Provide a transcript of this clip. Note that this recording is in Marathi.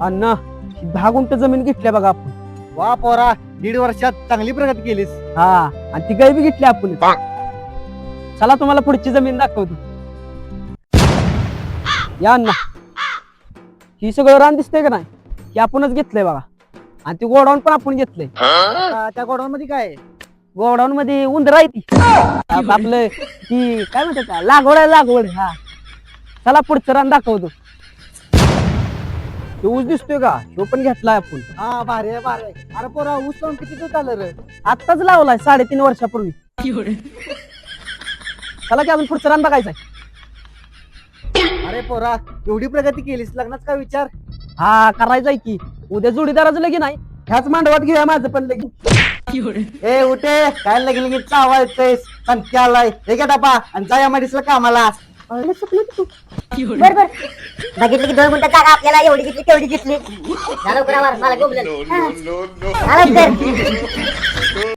अण्णा 10 गुंठ जमीन घेतल्या बघा आपण. वा पोरा 1.5 वर्षात चांगली प्रगती केलीस. हा आणि ती गाय बी घेतली आपण. चला तुम्हाला पुढची जमीन दाखवतो. या अण्णा, ही सगळं रान दिसतंय का नाही, हे आपणच घेतलंय बघा. आणि ती गोडाऊन पण आपण घेतलंय. त्या गोडाऊन मध्ये काय आहे? गोडाऊन मध्ये उंदर आहे ती. आपलं ती काय म्हणतात लागवड आहे, लागवड. हा चला पुढचं रान दाखवतो. तो ऊस दिसतोय का, तो पण घेतलाय आपण. हा भारी आहे, भारी आहे. अरे पोरा ऊस लावून किती दिवस झालं रे? आत्ताच लावलाय 3.5 वर्षापूर्वी. चला की अजून पुढचं रान बघायचंय. अरे पोरा एवढी प्रगती केलीस, लग्नाचा काय विचार? हा करायचंय की. उद्या जोडीदाराचं लगीन आहे, ह्याच मांडवात घेऊया माझं पण लगीन. ए उठे, काय लगीन चावा येतेस? संख्या आलाय हे का डबा आणि जाया मडीसला कामाला. बर बर बघितलं की 2 गुंठ जागा आपल्याला एवढी घेतली तेवढी घेतली. झालं बरोबर मला बोललं.